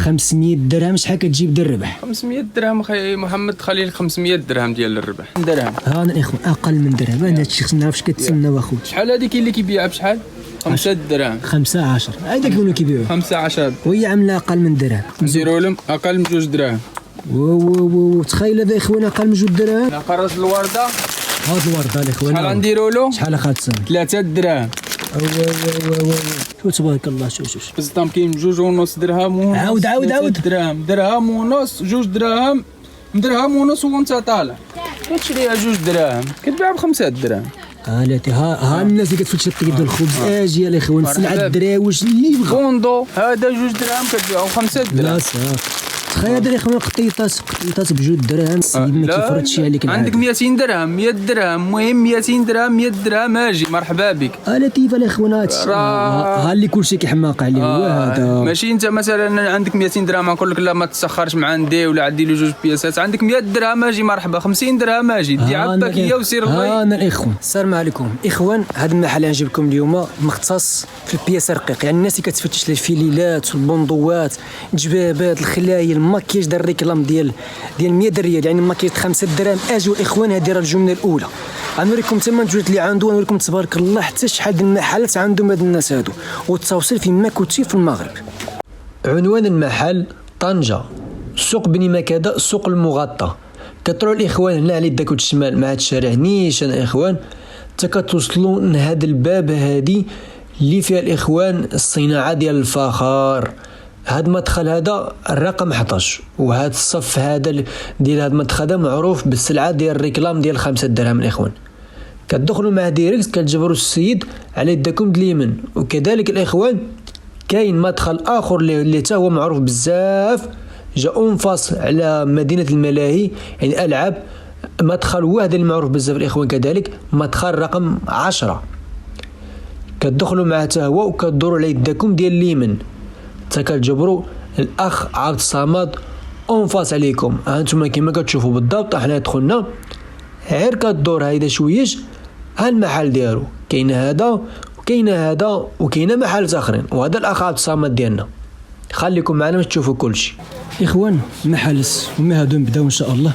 500 درهم شحال كتجيب ديال الربح؟ 500 درهم اخي محمد، خلي 500 درهم ديال الربح. درهم ها انا الاخوان اقل من درهم. انا هادشي خصنا نعرف اش كتسناو اخويا. شحال هذيك اللي كيبيعها بشحال؟ 5 درهم. 15 هذاك هو اللي كيبيعوه 15 وهي عامله اقل من درهم. نديروا لهم اقل من 2 دراهم. تخيل هذا اخوان اقل من 2 دراهم. قرص الورده، هاد الورده الاخوان شحال غنديروا له؟ شحال اخذت 3 دراهم. شو تبارك الله. شوف بالزطام كاين 2.5 درهم ونص. عاود درهم ونص، 2 دراهم، درهم ونص وانت طالع كتشريها 2 دراهم كتبيعها ب 5 دراهم. ها الناس اللي كتفتش الطيب الخبز اجي الاخوان سلعه الدراوش اللي يبغى كوندو هذا 2 دراهم كتبيعو 5 دراهم. لا صافي. تخيل هذا الاخوان قطيطات ب2 دراهم. السيد ما كيفرضش عليك. عندك 200 درهم 100 درهم، المهم 200 درهم 100 درهم اجي مرحبا بك. لطيفه الاخوان هادشي. ها اللي كلشي كيحماق عليه هو هذا. ماشي انت مثلا عندك 200 درهم نقول لك لا ما تسخرش مع عندي ولا عندي له 2 بياسات. عندك 100 درهم اجي مرحبا، 50 درهم اجي دي عباك هي وسير الله. انا الاخوان السلام عليكم اخوان. هذا المحل اللي نجيب لكم اليوم مختص في البياس الرقيق، يعني الناس اللي كتفتش الفيليلات والبندوات الجبابات الخلايل الماكياج ديال الريكلام ديال 100 ريال، يعني الماكياج 5 دراهم. اجوا الاخوان هذه راه الجمله الاولى. غنوريكم تما المنتوجات اللي عنده، غنوريكم تبارك الله حتى شحال ديال المحلات عندهم هاد الناس هادو، والتوصيل فيما كنتي في المغرب. عنوان المحل طنجة، سوق بني مكادة، سوق المغطى. كتروحوا الاخوان هنا على يدك الشمال مع هاد الشارع نيشان الاخوان حتى كتوصلوا لهذا الباب هادي اللي فيها الاخوان الصناعه ديال الفخار. هاد المدخل هذا الرقم 11، وهاد الصف هذا ديال هاد المدخل معروف بالسلعه ديال الريكلام ديال 5 دراهم الاخوان. كتدخلوا مع ديريكت كتجبروا السيد على يدكم اليمين. وكذلك الاخوان كاين مدخل اخر اللي حتى هو معروف بزاف، جا منفصل على مدينه الملاهي يعني العاب. مدخل واحد اللي معروف بزاف الاخوان، كذلك مدخل رقم 10. كتدخلوا معاه حتى هو وكتدوروا على يدكم ديال اليمين حتى كتجبروا الاخ عبد الصمد اونفاس عليكم. هانتوما كما كتشوفوا بالضبط احنا دخلنا غير كدور هيدا شويش ها المحل ديالو. كاين هذا وكاين هذا وكاين محلات اخرين، وهذا الاخ عبد الصمد ديالنا. خليكم معنا باش تشوفوا كلشي اخوان. محلس هما هادو نبداو ان شاء الله.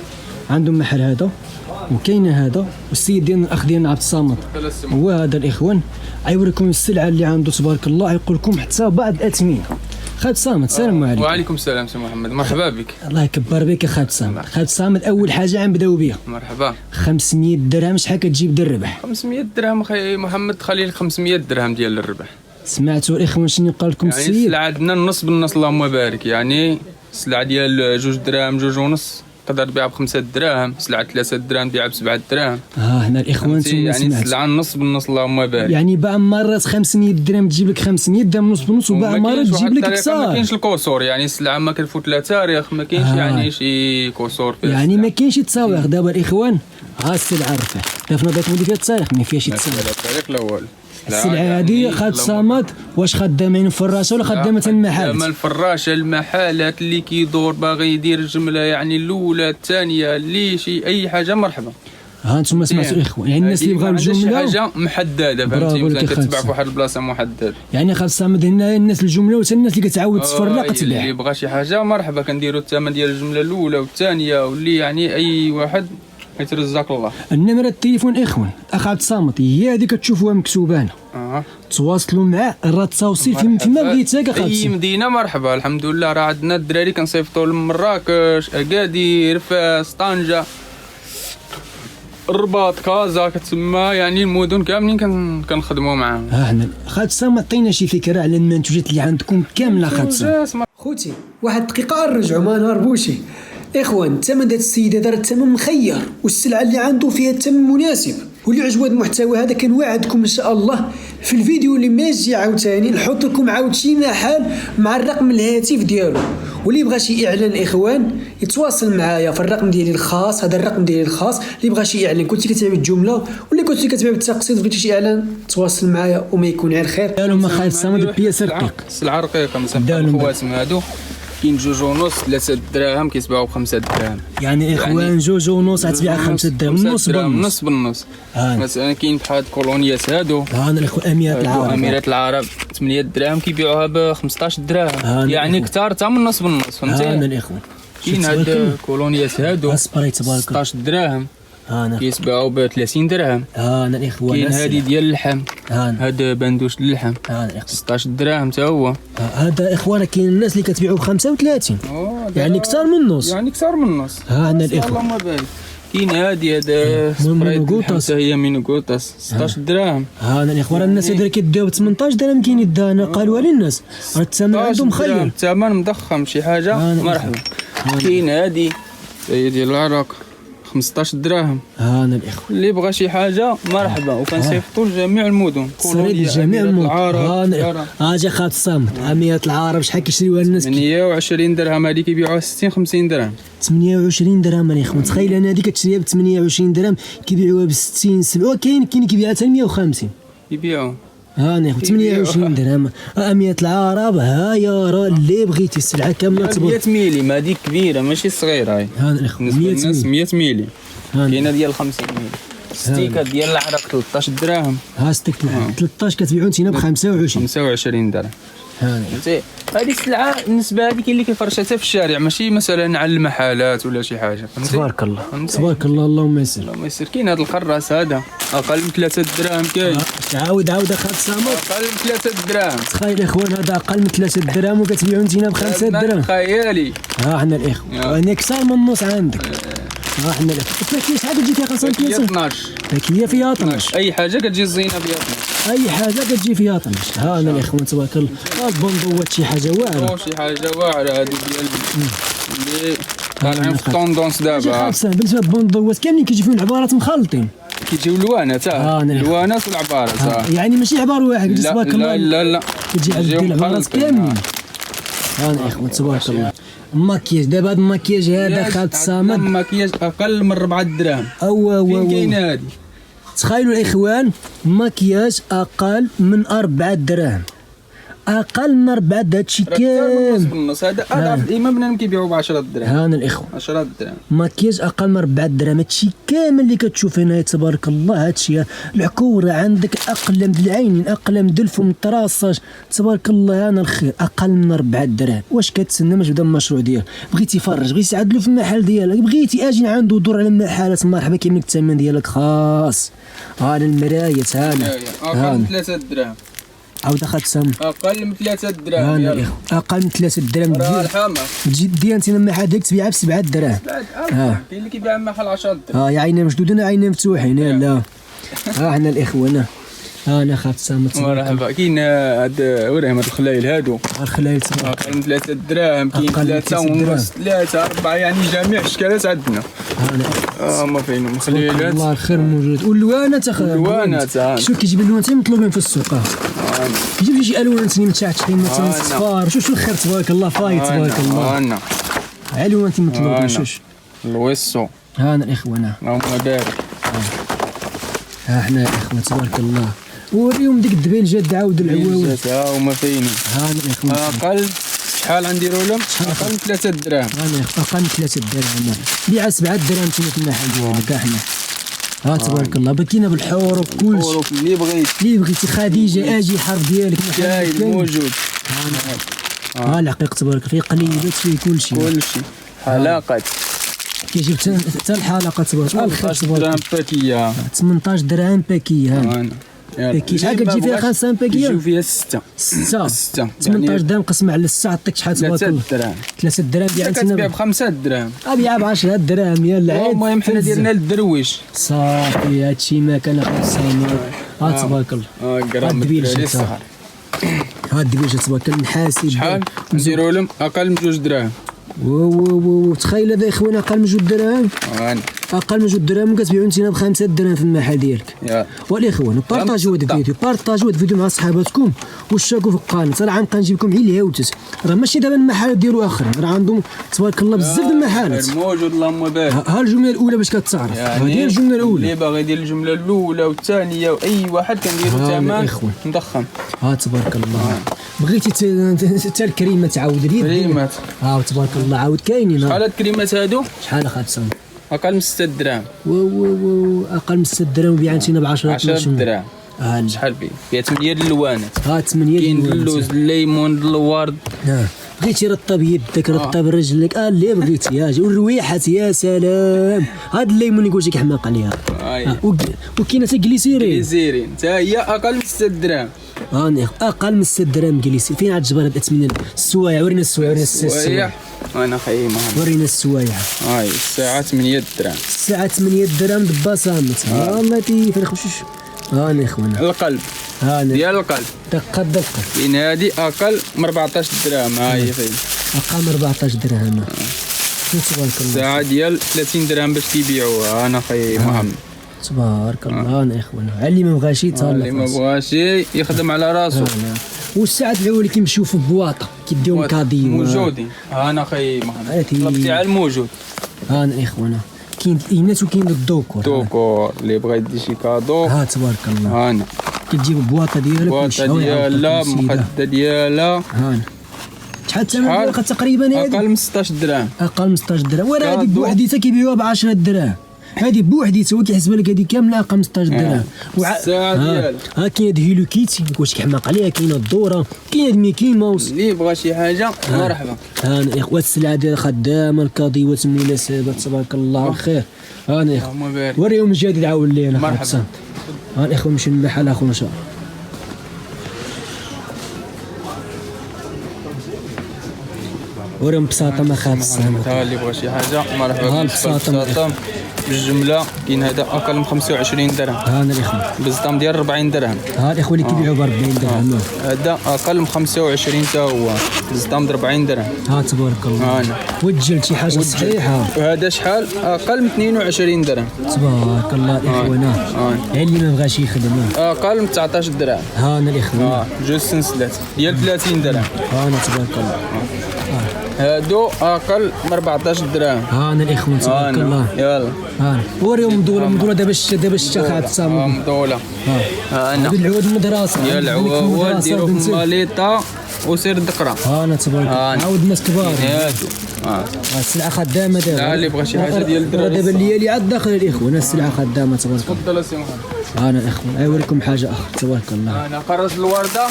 عندهم محل هذا وكاين هذا، والسيد ديالنا الاخ ديالنا عبد الصمد هو هذا الاخوان. غيوريكم السلعه اللي عنده تبارك الله، يقول لكم حتى بعض الاثمنه. خالد صامد السلام عليكم. وعليكم السلام سي محمد، مرحبا بك. الله يكبر بك خالد صامد. خالد صامد اول حاجه غنبداو بها مرحبا. 500 درهم شحال كتجيب ديال الربح؟ 500 درهم اخي محمد، خلي 500 درهم ديال الربح. سمعتوا الاخوان شنو قال لكم السيد؟ يعني السلعه عندنا النص بالنص اللهم بارك. يعني السلعه ديال 2 دراهم 2 ونص تقدر تبيعها ب 5 دراهم، سلعه 3 دراهم تبيعها ب 7 دراهم. هنا الاخوان انتم يعني السلعه النص بالنص اللهم بارك. يعني باع مرات 500 درهم تجيب لك 500 درهم نص بنص، وباع مرات تجيب لك كثار. ما كاينش الكسور، يعني السلعه ما كنفوت لا تاريخ، ما كاينش يعني شي كسور فيها. يعني ما كاينش التساويق. دابا الاخوان ها السلعه رفع في نظركم اللي فيها التاريخ ما فيهاش التساويق لا والو. السلعه هذه خالد صامد واش خدامين الفراشه ولا خدامه المحل؟ خدامه الفراشه، المحلات اللي كيدور باغي يدير الجمله يعني الاولى الثانيه اللي شي اي حاجه مرحبا. انتم سمعتوا الاخوان، يعني الناس اللي بغاو الجمله شي حاجه محدده فهمتي، كتباع في واحد البلاصه محدده. يعني خالد صامد هنا الناس الجمله وحتى الناس اللي كتعاود تفرق تبيع. اللي بغى شي حاجه مرحبا كنديروا الثمن ديال الجمله الاولى والثانيه، واللي يعني اي واحد يترزق الله. النمره التليفون اخوان اخ عبد الصمد هي هذه كتشوفوها مكتوبه هنا. تواصلوا معاه، راه التوصيل فيما بغيتك اخ اي مدينه مرحبا. الحمد لله راه عندنا الدراري كنصيفطوا لمراكش، اكادير، فاس، طنجه، الرباط، كازا كتسمى، يعني المدن كاملين كنخدموا معاهم. حنا خالد صامد عطينا شي فكره على المنتوجات اللي عندكم كامله خالد صامد. خوتي واحد الدقيقه نرجعوا ما نهربوش. اخوان الثمن ديال السيد هذا الثمن مخير، والسلعه اللي عنده فيها الثمن مناسب. واللي عجبو هذا المحتوى هذا كنوعدكم ان شاء الله في الفيديو اللي ماجي عاوتاني نحط لكم عاود شي محل مع الرقم الهاتف ديالو. واللي بغى شي اعلان اخوان يتواصل معايا في الرقم ديالي الخاص. هذا الرقم ديالي الخاص. اللي بغى شي اعلان كنتي كتبيع بالجمله ولا كنتي كتبيع بالتقسيط بغيتي شي اعلان تواصل معايا وما يكون على الخير. قالوا ما خايف صامد بياس رقيق، السلعه رقيقه مثلا الخواتم هادو كاين 2.5 3 دراهم كيتباعوا ب5 دراهم. يعني اخوان 2.5 غتبيع 5 دراهم، نص بالنص. نص بالنص. مثلا كاين بحال كولونيات هادو، ها انا الاخوان اميرات العرب، اميرات العرب 8 دراهم كيبيعوها ب 15 دراهم، يعني كثار حتى من نص بالنص، فهمتي؟ ها انا الاخوان كاين هاد كولونيات هادو اسبري تبارك 16 دراهم ها انا كيتباعوا ب 30 درهم. ها انا الاخوان كاين هادي ديال اللحم، هاد بندوش اللحم ها انا الاخوان 16 دراهم حتى هو. هذا اخوانا كاين الناس اللي كتبيعوا ب 35، يعني كثار من النص، يعني كثار من النص. ها انا الاخوان اللهم بارك. كاين هادي هذا سبرايت حتى هي مينوغوطاس 16 دراهم. ها انا الاخوان الناس هذول كيداو ب 18 درهم، كاين يدانا قالوا للناس راه الثمن عندهم مخيل، الثمن مضخم شي حاجه مرحبا. كاين هادي هي ديال العراق 15 دراهم. ها انا الاخوان اللي بغى شي حاجه مرحبا، وكنصيفطوا لجميع المدن، سريد جميع المدن. ها جا خاط الصامت اميرات العرب شحال كيشريوها الناس؟ 28 درهم، هذه كيبيعوها 60 50 درهم. 28 درهم الاخوان، تخيل انا هذيك كتشريها ب 28 درهم كيبيعوها ب 60 70، كاين كيبيعها حتى 150 يبيعوا. ها انا 28 درهم. اميرات العرب ها يا راه اللي بغيتي السلعه كامله تبارك. 100 ميلي، ما هذيك كبيره ماشي صغيره هاي. ها الاخوان 100 ميلي. كاينه ديال 50 ميلي. ستيكه ديال العراق 13 دراهم. ها ستيك 13 كتبيعوا انتينا ب 25 درهم. فهمتي؟ هذه السلعه بالنسبه لي كاين اللي كيفرشها حتى في الشارع، ماشي مثلا على المحلات ولا شي حاجه، فهمتي؟ تبارك الله تبارك الله، اللهم يسر. اللهم يسر. كاين هذا الخراس هذا اقل من 3 دراهم، كاين عاود اخذ صامت اقل من 3 دراهم. تخيل اخوان هذا اقل من 3 دراهم وكتبيعوا انتينا ب 5 دراهم. خيالي. ها حنا الاخوان وانا كثار من النص عندك. ها حنا الاخوان الفاكهه شحال كتجي فيها 530؟ 12 فاكهه فيها 12. اي حاجه كتجي زينه فيها 12. اي حاجه كتجي فيها 12. ها انا الاخوان تبارك الله. البندوات شي حاجه واعره، شي حاجه واعره هذه ديال اللي طالعين في الطوندونس دابا. بالنسبه للبندوات كاملين كيجي فيهم العبارات مخلطين، كيجيو الوانات، الوانات والعبارات. يعني ماشي عبار واحد تبارك الله. لا كيجي عندي العبارات كاملين. ها انا اخوان تبارك الله. الماكياج دابا هذا الماكياج هذا خالد صامد ماكياج اقل من 4 دراهم. فين كاين هذه؟ تخيلوا الاخوان ماكياج اقل من 4 دراهم، اقل من 4 دراهم، هادشي كامل بالنص. هذا الامام بنادم كيبيعوا ب 10 دراهم. ها انا الاخوان 10 دراهم ماكياج اقل من 4 دراهم. هادشي كامل اللي كتشوف هنا تبارك الله. هادشي العكوره عندك اقلم د العينين، اقلم د الفم، الطراساج تبارك الله. انا الخير اقل من 4 دراهم. واش كتسنى باش بدا المشروع ديالك؟ بغيتي فرج، بغيتي تعدلو في المحل ديالك، بغيتي اجي عنده دور على المحلات مرحبا، كاين لك الثمن ديالك خاص. ها المرايات هانا اقل من 3 دراهم. عاود اخذت سام اقل من 3 دراهم. يلا اقل من 3 دراهم. راه الحامه تجي ديال انت المحل ديالك تبيعها ب 7 دراهم. كاين اللي كيبيع المحل 10 دراهم. يا عيني مشدودين عيني مفتوحين. لا ها حنا الاخوان. انا اخذت سام مرحبا. كاين هاد وراهم هاد الخلايل هادو، الخلايل اقل من 3 دراهم. كاين 3 ونص 3 4، يعني جميع الاشكالات عندنا. ما فينهم خليلات. الله الخير موجود. واللوانات اللوانات شوف كيجيب اللوانات مطلوبين في السوق. كيجيب شي الوان ثاني متشعشعين مثلا صفار. شوف الخير تبارك الله فايت تبارك الله. الوان مطلوبين. شوف الويسو. ها انا الاخوان اللهم بارك. ها حنا الاخوان تبارك الله. وريهم ديك الدبيل عاود العواود. ها هما فاينين. ها انا الاخوان اقل شحال غنديروا لهم؟ اقل من 3 دراهم. انا اقل من 3 دراهم. بيع 7 دراهم تما في المحل ديالك. حنا ها تبارك الله بكينا بالحور وكلشي اللي بغيتي خديجه اجي حرف ديالك كاين موجود. ها العقيق تبارك فيه قليلات فيه كلشي حلاقات كيجيب حتى الحلقه تبارك الله. الخير 18 دراهم باكيه. 18 درهم باكيه. باكيه شحال كتجي فيها 5 باكيه؟ كيجيو فيها 6. 18 درهم قسم على 6 عطيك شحال تبارك الله؟ 3 دراهم. 3 دراهم بيع كتبيع ب 5 دراهم. بيع ب 10 دراهم يا العيد. المهم حنا ديرنا للدرويش صافي. هادشي ما كان خاصنا. ها تبارك الله. كرام الدراري الصغار. ها الدبيجه تبارك الله نحاسب. شحال نديروا لهم؟ اقل من 2 دراهم. تخيل هذا اخوان اقل من 2 دراهم. اقل من 2 دراهم كتبيعو انت ب 5 دراهم في المحل ديالك. والاخوان بارطاجيو هذا الفيديو، بارطاجيو هذا الفيديو مع صحاباتكم واشتركوا في القناه، راه غنبقى نجيب لكم غير الهاوتات، راه ماشي دابا المحلات ديالو اخرين، راه عندهم تبارك الله بزاف د المحلات موجود اللهم بارك. ها الجمله الاولى باش كتعرف، هذه هي الجمله الاولى اللي باغي يدير الجمله الاولى والثانيه واي واحد كنديروا ثمن مضخم. تبارك الله. بغيتي حتى الكريمه تعاود لي كريمات تبارك الله عاود كاينين. شحال هاد الكريمات هادو؟ شحال خاصهم؟ اقل من 6 دراهم. اقل من 6 دراهم بيعنتينا ب 10 دراهم. شحال فيها 8 الالوانات. 8 كاين اللوز، الليمون، الورد. بغيتي رطب يدك، رطب رجلك، اللي بغيتي. والرويحات يا سلام. هاد الليمون اللي قلت لك حماق عليها. وكاين حتى جليسيرين حتى هي اقل من 6 دراهم. اقل من 6 دراهم جليسيرين. فين عاد الجبر هاد 8 السوايع؟ ورينا السوايع. انا خيمه ورينا السوايع. الساعه 8 دراهم. الساعه 8 دراهم بالبصامت. والله تيفرق شوش. اخوانا القلب ديال القلب دقه كاين هادي اقل من 14 درهم. هي فين اقل من 14 درهم. تبارك الله. الساعه ديال 30 درهم باش كيبيعوها. انا خي محمد تبارك الله. اخوانا اللي ما بغاش يتهلا، اللي ما بغاش يخدم على راسو. والساعات الاول اللي كيمشيو في البواطه كيديهم كاديو موجودين. انا خي محمد طلب تاع الموجود. اخوانا كاين الاناث وكاين الذكور. اللي بغى يدي شي كادو تبارك الله. انا كتجيب البواطه ديالك، البواطه ديالها المخده ديالها. شحال الثمن تقريبا؟ هذه اقل من 16 درهم. اقل من 16 درهم. وراه هذه بوحديتها كيبيعوها ب 10 دراهم. هذه بوحديتها هو كيحسب لك هذه كامله اقل من 16 درهم. الساعه ديال كاين هاد هيلو كيتي واش كيحماق عليها، كاين الدوره، كاين هاد ميكي ماوس. اللي بغى شي حاجه مرحبا. اخوات السلعه ديال خدامه، الكاديوات، المناسبات، تبارك الله الخير. اخوان وريهم الجديد عاود لينا. مرحبا. الاخوان نمشيو للمحل اخونا ان شاء الله. وريهم بساطه ما خاصها. اللي بغى شي حاجه مرحبا. بساطه بالجمله كاين هذا اقل من 25 درهم. الاخوان بالزطام ديال 40 درهم. الاخوان اللي كيبيعوا ب 40 درهم. هذا اقل من 25 حتى هو بالزطام د 40 درهم. تبارك الله. وتجلد شي حاجه صحيحه. وهذا شحال؟ اقل من 22 درهم. تبارك الله. الاخوان اللي ما بغاش يخدم اقل من 19 درهم. الاخوان جوج سنسلات ديال 30 درهم. تبارك الله. هادو اقل من 14 درهم. الاخوان تبارك الله. يلا وريهم مدوله دابا الشتا خاعد تصامد. مدوله. هاد العواد المدرسه. يا العواد ديروا في الماليطه وسير الذكرى. تبارك الله. عاود الناس كبار. هادو السلعه خدامه دابا. اللي بغى شي حاجه ديال الدراري دابا الليالي عاد داخل الاخوان. السلعه خدامه تبارك الله. تفضل اسي محمد. الاخوان اوريكم حاجه اخرى تبارك الله. انا قرص الورده.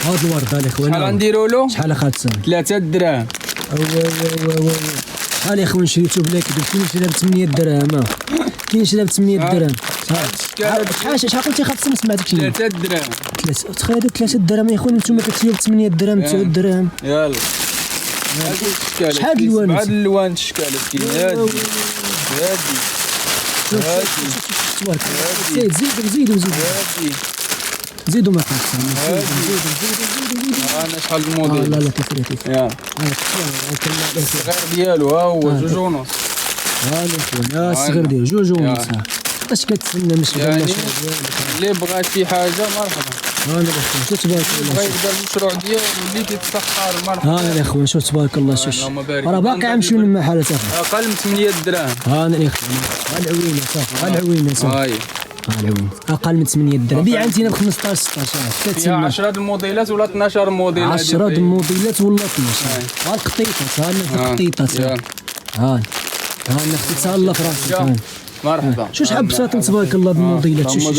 هاد الورده الاخوان شحال غنديروا له؟ شحال خاصها؟ 3 دراهم. شحال يا خويا شريتو بلا كذب؟ كاين شرا ب 8 دراهم. كاين شرا ب 8 دراهم. شحال قلتي خاصها؟ ما سمعتكش. 3 دراهم. تخيل 3 دراهم يا خويا. نتوما كتشريو ب 8 دراهم 9 دراهم. يلا شحال الالوان؟ 7 الالوان الشكالات كاين. هادي تبارك الله. زيدوا زيدوا ما خاصها. انا شحال الموديل؟ لا كيف يا الصغير ديالو ها هو 2.5. الاخوان الصغير ديالو 2.5. اش كتسنى مش يعني اللي بغى شي حاجه مرحبا. الاخوان شو تبارك الله. بغى يبدا المشروع ديالو اللي كيتسخر مرحبا. الاخوان شو تبارك الله. شوش راه باقي غنمشيو للمحل صافي. اقل من 8 دراهم. الاخوان العوينه صافي. العوينه صافي. العوين اقل من 8 درهم. بيع عندنا ب 15 16. فيها 10 الموديلات ولا 12 موديل. 10 الموديلات ولا 12. القطيطات. القطيطات. نخديتها الله في راسك. مرحبا. شو شحال بساطه تبارك الله بالموديلات. شو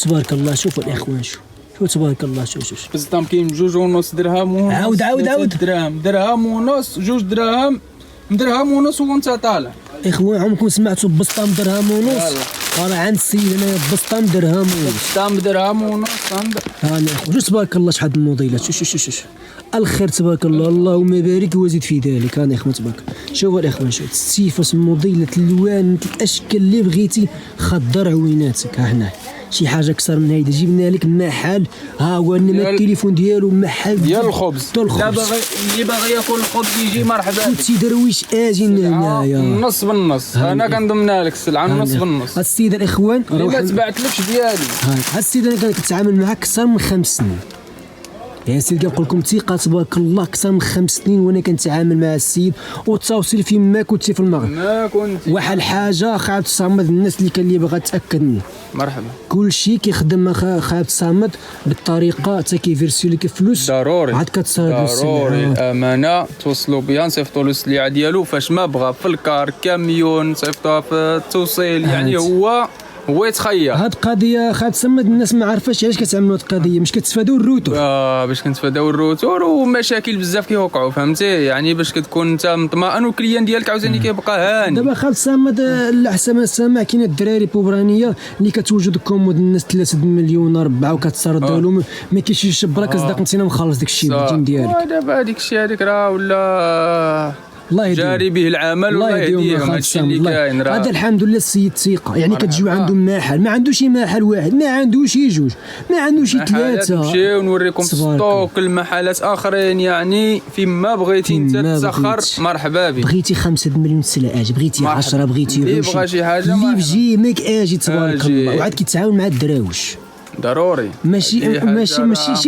تبارك الله. شوفوا الاخوان شو تبارك الله. شو بالزطام كاين 2.5 درهم ونص. عاود درهم ونص 2 درهم ونص وانت طالع. اخوان عمركم سمعتوا بسطام درهم ونص؟ راه عند السيد هنايا بسطام درهم ونص. بسطام درهم ونص. اخوان شو تبارك الله. شحال الموديلات. شو الخير تبارك الله. اللهم بارك وزيد في ذلك. اخوان تبارك. شوفوا الاخوان شوف السيفاس الموديلات الالوان الاشكال اللي بغيتي. خضر عويناتك. هنا شي حاجه اكثر من هيدا. جبنا لك محل، ها هو انما التليفون ديالو محل ديال الخبز. لا باغي اللي باغي ياكل الخبز يجي مرحبا. سي درويش اجي هنايا نص بالنص. انا كنضمنها لك السلعه نص بالنص. هاد السيد الاخوان ما تبعتلكش ديالي. هاد السيد انا كنتعامل معاه اكثر من 5 سنين. يا سيدي كنقول لكم ثقه تبارك الله اكثر من 5 سنين وانا كنتعامل مع السيد والتواصل فين ما كنت في المغرب. ما كنت واحد الحاجه خا عبد الصمد، الناس اللي كان اللي باغا تاكد منه مرحبا كل شيء كيخدم خا عبد الصمد بالطريقه حتى كيفيرسي لك فلوس ضروري. عاد كتصرف ضروري الامانه توصلوا بيان صيفطوا له السلعه ديالو فاش ما بغى في الكار كاميون صيفطوها في التوصيل. يعني هو يتخير. هاد القضيه خا عبد الصمد الناس ما عارفاش علاش كتعملوا هاد القضيه، باش كتفادوا الروتور. باش كنتفاداو الروتور ومشاكل بزاف كيوقعوا فهمتي. يعني باش كتكون انت مطمئن والكليان ديالك عاوتاني كيبقى هاني. دابا خا عبد الصمد الاحسن من السماع كاين الدراري بوبرانيه اللي كتوجد كومود الناس 3 مليون 4 وكتصردوا لهم ما كاينش شي شبره كتصدق انت مخلص داك الشيء بالدين ديالك. دابا هذيك الشيء هذيك راه ولا جاري به العمل والله يهديهم. هادشي اللي كاين راه هذا الحمد لله السيد ثقه. يعني كتجيو عندهم محل، ما عندوش شي محل واحد، ما عندوش شي جوج، ما عندوش شي 3. نمشيو نوريكم ستوك المحلات اخرين. يعني فيما بغيتي انت تسخر مرحبا بك. بغيتي 5 مليون سلعه، بغيتي 10، بغيتي اللي بغى شي حاجه اللي في جيبك اجي تبارك الله. وعاد كيتعاون مع الدراوش ضروري. ماشي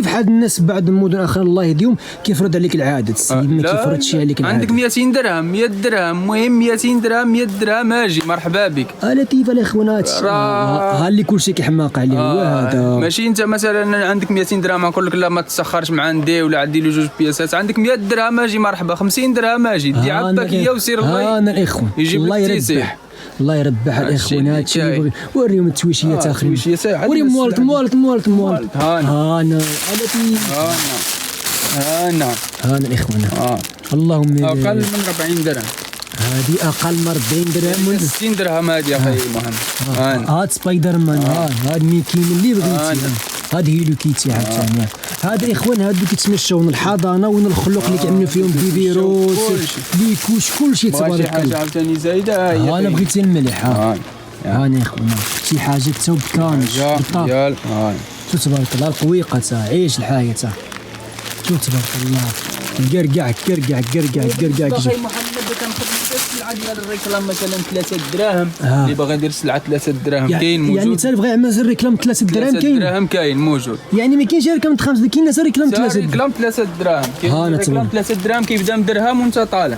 بحال الناس بعض المدن اخرى الله يهديهم كيفرض عليك العدد. السيد ما كيفرضش عليك العدد. عندك 200 درهم 100 درهم المهم 200 درهم 100 درهم اجي مرحبا بك. لطيفه الاخوان ها اللي كلشي كيحماق عليه هو هذا. ماشي انت مثلا عندك 200 درهم نقول لك لا ما تسخرش مع عندي ولا عندي له 2 بياسات. عندك 100 درهم اجي مرحبا. 50 درهم اجي دي عباك هي وسير الله. انا الاخوان الله يربح الله يربح الاخوان. هادشي وريهم التويشيه تاخرين. وريهم موالط هانا الاخوان. اللهم اقل من 40 درهم. هذه اقل من 40 درهم 60 درهم هذه يا اخي مهم. هاد سبايدر مان هاد ميكين اللي بغيتي. هاد هيلو كيتي عاوتاني. هاد الاخوان هادو كيتمشاو من الحضانه وين الخلوق اللي كيعملوا فيهم بيبيروس ليكوش كلشي تبارك الله. حاجه عاوتاني زايده هي. انا بغيتي الملح هاني اخوان شي حاجه حتى بكانش ديال شوف تبارك الله القويقه تا عيش الحياه تا شوف تبارك الله كركع اخي محمد كنخدم السلعه ديال الريكلام مثلا 3 دراهم. اللي باغي يدير السلعه 3 دراهم كاين موجود. يعني حتى بغى يعمل الريكلام 3 دراهم كاين. 3 دراهم كاين موجود. يعني ما كاينش ريكلام 5 كاين ناس ريكلام 3 ريكلام 3 دراهم. كاين ريكلام 3 دراهم كيبدا من درهم وانت طالع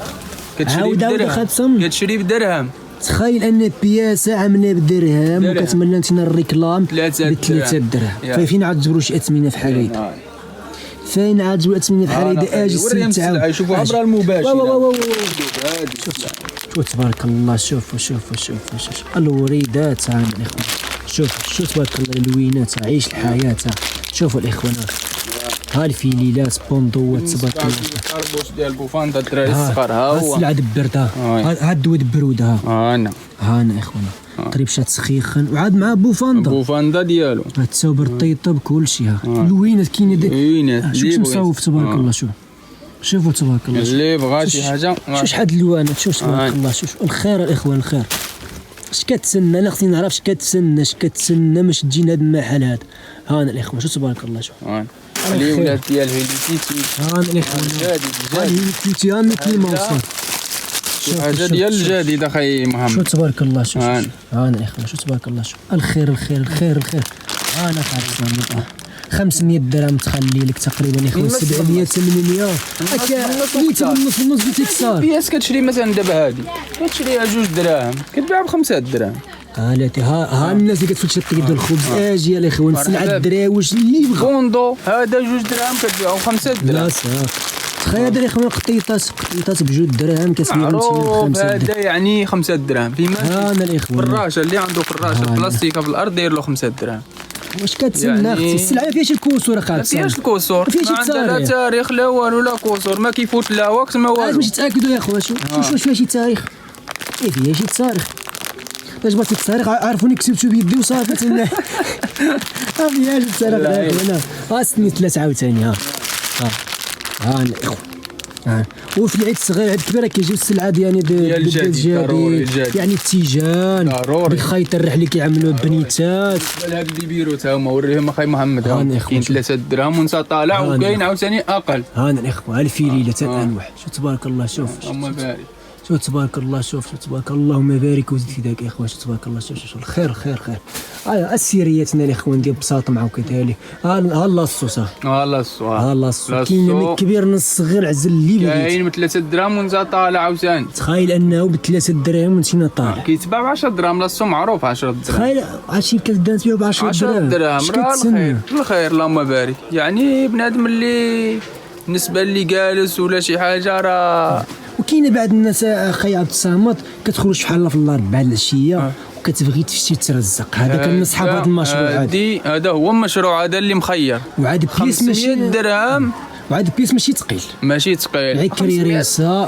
كتشري بدرهم. تخيل ان بياسه عامله بدرهم وكتمنى انت الريكلام ب 3 دراهم. فين عاد تجبروا شي اثمنه في حال هيدا؟ فين عاد تجبروا اثمنه في حال هيدا؟ اجي السيد تعاون شوفوا عبر المباشر. شوف تبارك الله. شوفوا الوريدات هانا الاخوان. شوف تبارك الله الوينات. عيش الحياه. شوفوا الاخوان ها الفيليلات بوندوات تبارك الله. الكربوش ديال بوفاندا الدراري الصغار ها هو. السلعه دبرتها ها الدوي دبرودها هانا اخوان. طريبشات سخيخن وعاد مع بوفاندا ديالو. هاد التوبر الطيطب كلشي. الوينات كاينه شوف مصوف تبارك الله. شوفوا تبارك الله اللي بغى شي حاجه. شوف شحال الوانات. شوف تبارك الله. شوف الخير الاخوان الخير. اش كتسنى؟ انا خصني نعرف اش كتسنى باش تجينا هاد المحل هذا. هانا الاخوان شوف تبارك الله. شوف الولاد ديال هيليكيتي. هانا الاخوان هيليكيتي هانا كيما وصل. شوف حاجه ديال الجديد اخي محمد. شوف تبارك الله. شوف هانا الاخوان شوف تبارك الله. شوف الخير. انا خالص 500 درهم تخلي لك تقريبا اخوان 700 800 هكا بغيتي بالنص بغيتي تصار. بياس كتشري مثلا دابا هادي كتشريها 2 دراهم كتبيعها ب 5 دراهم. ها الناس اللي كتفتش طيب الخبز اجي يا الاخوان سلعه الدراوش اللي بغا بوندو هذا 2 دراهم كتبيعو 5 دراهم. تخيل هذا الاخوان قطيطات ب2 دراهم كتبيعو ب 5 دراهم. هذا يعني 5 دراهم فيما انا الاخوان فراشه اللي عنده فراشه بلاستيكه في الارض داير له 5 دراهم. واش كتسنى اختي السلعه فيها شي الكسور اخا؟ ما فيهاش الكسور. ما عندها لا تاريخ لا والو لا كسور. ما كيفوت لا وقت ما والو. باش تاكدوا يا خويا شوف فيها شي تاريخ. فيها شي تاريخ. باش بغيتي التاريخ عرفوني كتبتو بيدي وصافي تما. ما فيهاش التاريخ يا خويا. سنيت 3 عاوتاني. ها الاخوان وفي العيد الصغير العيد الكبير كيجيو السلعه يعني ديال الجديد يعني التيجان ضروري الخيط الرحل اللي كيعملوا البنيتات هذا اللي بيرو تا هما وريهم اخي محمد كاين 3 دراهم ونص طالع وكاين عاوتاني اقل. هانا الاخوه الفيليله تاع الانواع شوف تبارك الله شوف اللهم بارك شوف تبارك الله شوف تبارك الله اللهم بارك وزيد في ذاك يا اخوان شوف تبارك الله شوف الخير خير خير السيرياتنا الاخوان ديال بساطه معاو كذلك ها لاصو صافي ها لاصو ها لاصو كاين من الكبير من الصغير عزل اللي بغيت كاين ب 3 دراهم ونص طالع عاوتاني تخيل انه ب 3 دراهم ونسينا طالع كيتباع ب 10 دراهم لاصو معروف 10 دراهم تخيل عرفتي كتبدا تبيع ب 10 دراهم الخير الخير اللهم بارك يعني بنادم اللي بالنسبه اللي جالس ولا شي حاجه راه. وكاينه بعض الناس اخي عبد الصمد كتخرج بحال في الاربعه العشيه وكتبغي تمشي ترزق هذا كنصحاب هذا المشروع هذا هو المشروع هذا اللي مخير وعاد بليس ماشي درهم وعاد بليس ماشي ثقيل غير كريريسه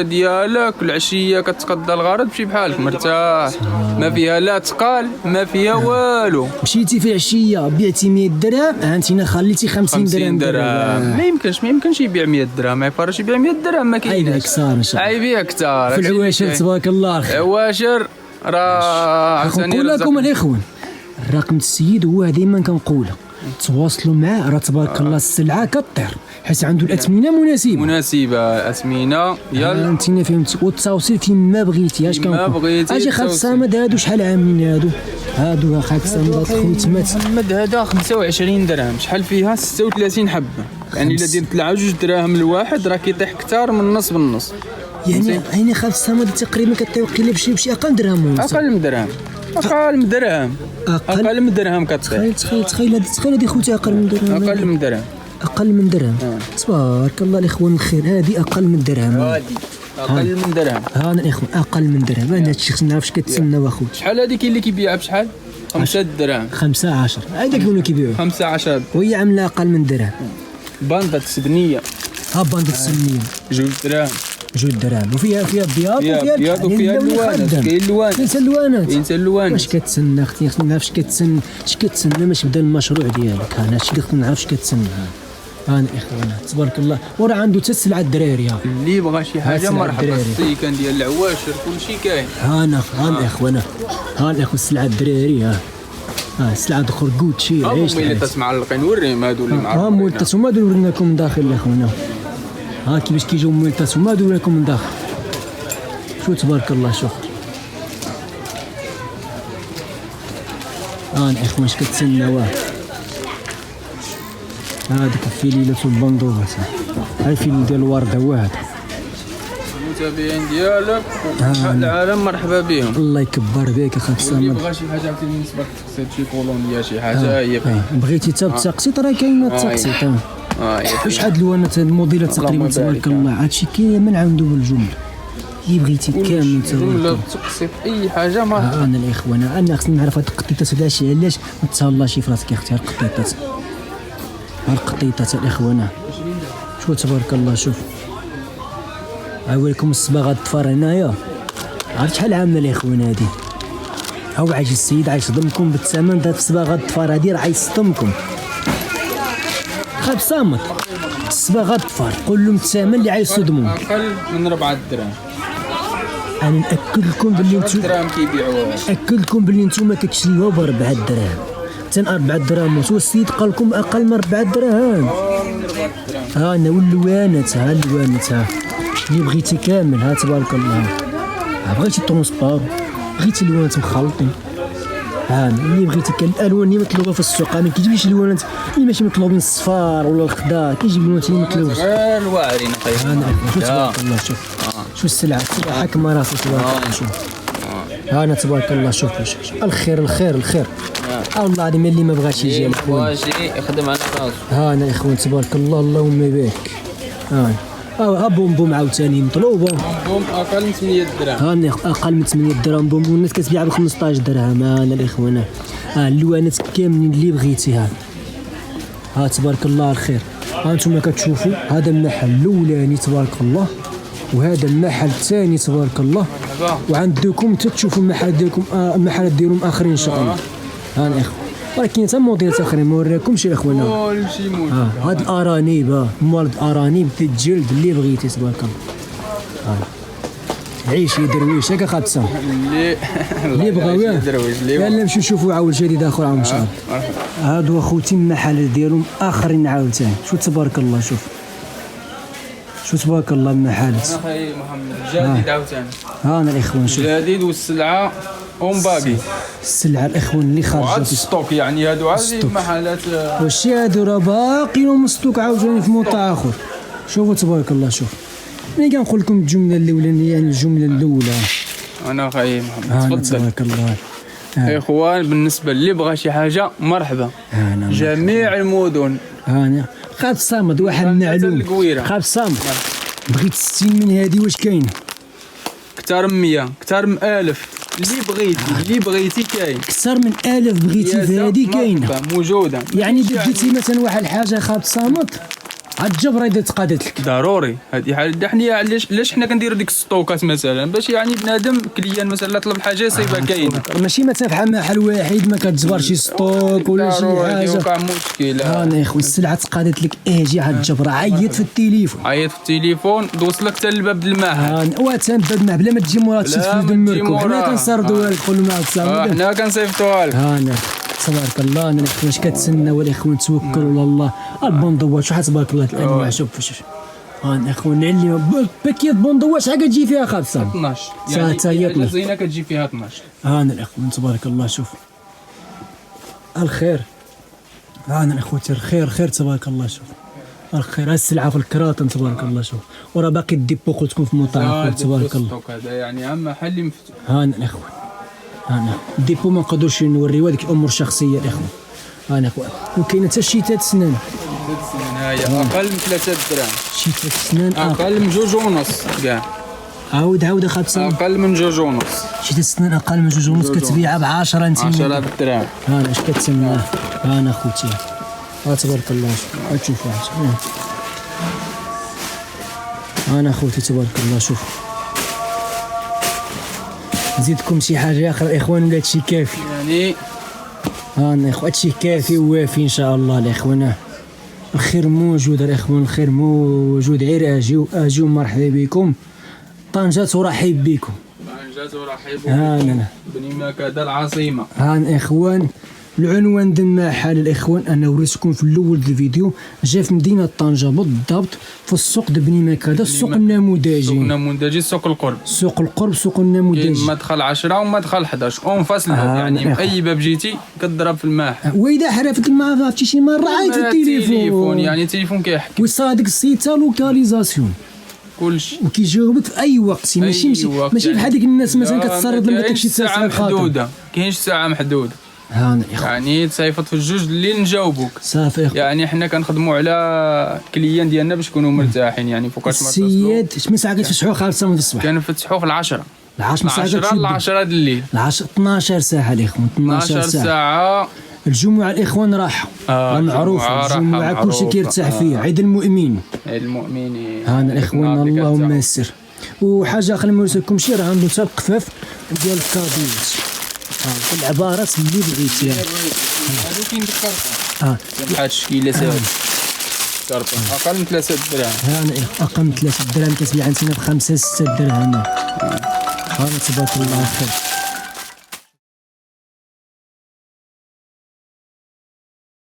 ديالك العشيه كتقضى الغرض تمشي بحالك مرتاح ما فيها لا ثقال ما فيها والو. مشيتي في العشيه بعتي 100 درهم انت خليتي 50 درهم ما يمكنش يبيع 100 درهم ما يفرش يبيع 100 درهم ما كاينش عيبها كثار ان شاء الله عيبها كثار في العواشر تبارك الله العواشر راه نقول لكم الاخوان الرقم السيد هو ديما كنقوله تواصلوا معاه راه تبارك الله السلعه كطير حيت عنده الاثمنه مناسبه اثمنه يلا انت فهمتي والتواصل فين ما بغيتي اش كنقول اجي خالد صامد هادو شحال عاملين هادو خالد صامد خويا محمد هذا 25 درهم شحال فيها 36 حبه يعني الا درت لها 2 دراهم الواحد راه كيطيح اكثر من نص بالنص يعني خالد صامد تقريبا كطيح قيله بشي اقل درهم ونص اقل من درهم كطيح تخيل هذه خوتي اقل من درهم تبارك الله الاخوان الخير هذه اقل من درهم ها الاخوان اقل من درهم انا هادشي خصنا نعرف اش كتسنى واخويا شحال هذيك اللي كيبيعها بشحال 5 دراهم 15 هذاك اللي كيبيعوه 15 وهي عامله اقل من درهم باندة سبنيه باندة سبنيه 2 دراهم 2 دراهم وفيها بياض وفيها اللوانات كاين اللوانات واش كتسنى اختي خصنا نعرف اش كتسنى باش نبدا المشروع ديالك انا هادشي اللي خصنا نعرف اش كتسنى انا اخوانا تبارك الله وراه عنده حتى السلعه الدراري اللي بغى شي حاجه مرحبا كان ديال العواشر كلشي كاين ها اخوانا السلعه الدراري السلعه الاخر كوتشي عيش اللي تسمعلقين نوريهم هادو اللي معروفين مولتات هما هادو وريناكم من داخل اخوانا كيفاش كيجيو مولتات هما هادو وريناكم من داخل شوف تبارك الله شوف الاخوان اش كتسناوه هذيك الفيليله والبندوره هاي الفيليل ديال الورده هو هذا المتابعين ديالك العالم مرحبا بهم الله يكبر بك اخاك صامد اللي بغى شي حاجه عرفتي بالنسبه للتقسيط شي كولونيا شي حاجه هي بغيتي حتى التقسيط راه كاين التقسيط شحال الوانات الموديلات تقريبا تبارك الله هادشي كاين من عنده بالجمله اللي بغيتي كامل جمله تقسيط اي حاجه ما انا الاخوان انا خصني نعرف هاد القطيطات علاش ما تهلاش في راسك يا اختي القطيطات الاخوان شوف تبارك الله شوف اوريكم الصباغه الظفار هنايا عرفت شحال عامله الاخوان هادي هو عايش السيد عايصدمكم بالثمن دات الصباغه الظفار هادي راه عايصدمكم خاب صامت الصباغه الظفار قول لهم الثمن اللي عايصدموا اقل من 4 دراهم انا ناكد لكم باللي نتوما دراهم كيبيعوها ناكد لكم باللي نتوما كتشريوها ب 4 دراهم حتى 4 دراهم والسيد قال لكم اقل من 4 دراهم انا واللوانات اللوانات اللي بغيتي كامل تبارك الله بغيتي ترونسبار بغيتي اللوانات مخلطين اللي بغيتي كان الالوان اللي مطلوبه في السوق ما كيجيبش اللوانات اللي ماشي مطلوبين الصفار ولا الخضار كيجيب اللوانات اللي مطلوبه غير الواعرين تبارك الله شوف السلعه حاكمه راسك تبارك الله شوف انا تبارك الله شوف الخير والله العظيم اللي ما بغاش يجي الاخوان يخدم على راسو انا الاخوان تبارك الله اللهم بارك بوم عاوتاني مطلوبه بوم اقل من 8 دراهم اقل من 8 دراهم بوم والناس كتبيع ب 15 درهم انا الاخوان اللوانات كاملين اللي بغيتيها تبارك الله الخير انتم كتشوفوا هذا المحل الاولاني تبارك الله وهذا المحل الثاني تبارك الله وعندكم تشوفوا المحل ديالكم المحلات ديالهم اخرين ان شاء الله الاخوان ولكن حتى موديل اخرين ما وريكمش يا اخوانا. كل شيء موجود. هاد الارانب مال الارانب تتجلد اللي بغيتي تبارك الله. عيش يا درويش ياك اخا بسام اللي بغاوه يلا نمشيو نشوفوا عاود جديد اخر عام ان شاء الله. هادو اخوتي المحل ديالهم اخرين عاوتاني. شو تبارك الله شو تبارك الله المحلات. اخي محمد جديد عاوتاني. انا الاخوان شوف جديد والسلعه اون باقي. السلعه الاخوان اللي خارجه وعاد ستوك يعني هادو عاد المحلات. واش هادو راه باقيين ستوك عاوتاني في موطع اخر. شوفوا تبارك الله. شوف ملي كنقول لكم الجمله الاولانيه يعني الجمله الاولى. انا اخي محمد تفضل. تبارك الله. اخوان بالنسبه اللي بغى شي حاجه مرحبا. جميع المدن. انا خاف صامد واحد المعلوم. خاف صامد بغيت 60 من هذه واش كاين؟ كثر من 100 كثر من 1000 اللي بغيتي كاين. اكثر من 1000 بغيتي في هذه كاينه موجوده. يعني بديتي مثلا واحد الحاجه خاف صامد عاد الجبره اذا تقادت لك ضروري. هذه حاجه حنا علاش حنا كنديروا ديك الستوكات مثلا باش يعني بنادم كليان مثلا طلب حاجه يصيبها كاينه. ماشي مثلا بحال محل واحد ما كتجبر شي ستوك ولا شي حاجه. وقع مشكل. انا اخويا السلعه تقادت لك اجي عاد الجبره عيط في التليفون دوز لك حتى لباب الماء. واتم باب الماء بلا ما تجي مورا تسفل دمركم. حنا كنسردوها لك خلوا معاك السلام. حنا كنصيفطوها لك. انا تبارك الله. انا الاخوان كتسناو الاخوان توكلوا على الله. البندوات شحال تبارك الله الانواع. شوف انا اخوان نعلم باكيت بندوات شحال كتجي فيها خالصه 12 يعني زينه كتجي فيها 12. انا الاخوان تبارك الله. شوف الخير. انا الاخوتي الخير تبارك الله. شوف الخير السلعه في الكراطن تبارك الله. شوف وراه باقي الديبو قلت في المطعم تبارك الله. هذا يعني اهم محل مفتوح. انا الاخوان انا الديبو ما نقدروش نوريو هذيك الامور الشخصيه الاخوان. انا اخوان وكاينه حتى شيتات السنان. هاهي اقل من 3 دراهم. شيتات السنان اقل من 2.5 كاع. عاود اخا بسام. اقل من 2.5. شيتات السنان اقل من 2.5 كتبيعها ب 10 انت 10 دراهم. انا اش كتسمى. انا اخوتي تبارك الله. شوف انا اخوتي تبارك الله. شوف نزيدكم شي حاجه اخرى اخوان ولا هادشي كافي يعني. انا اخوان هادشي كافي ووافي ان شاء الله الاخوان. الخير موجود الاخوان الخير موجود. غير اجيو مرحبا بكم. طنجة ترحب بكم. انا بني مكادة العاصمه. اخوان العنوان ديال المحل الاخوان انا وريتكم في الاول ديال الفيديو. جا في مدينه طنجه بالضبط في السوق د بني مكاده. السوق النموذجي سوق القرب. سوق النموذجي. كاين مدخل 10 ومدخل 11 اون فاس يعني اي باب جيتي كضرب في الماء. واذا حرفت الماء عرفتي شي مره عيط في التليفون يعني التليفون كيحكي وصا ديك السيتا لوكاليزاسيون كلشي وكيجاوبك في اي وقت. ماشي بحال ديك الناس مثلا كتصرف لما داكشي ساعه محدوده. كاينش ساعه محدوده. يعني تصيفط في الجوج اللي نجاوبوك صافي. يعني حنا كنخدموا على كليان ديالنا باش يكونوا مرتاحين يعني فوقاش ما تصلوا. السيد شمن ساعه كتفتحوا خالصه من الصباح؟ كنفتحوا في 10 10 ل 10 د الليل. 12 ساعه الاخوان 12 ساعه. الجمعه الاخوان راحه معروفه. الجمعه كلشي كيرتاح فيها. عيد المؤمنين. انا الاخوان اللهم يسر. وحاجه اخرى ما نوريكمش راه عنده حتى القفاف ديال الكادوات. العبارات اللي بغيتيها. هادو كاين بالكارطون. بحال الشكيله ساهل. كارطون اقل من 3 دراهم. اقل من 3 دراهم كتبيع عندنا ب 5 6 دراهم. تبارك الله خير.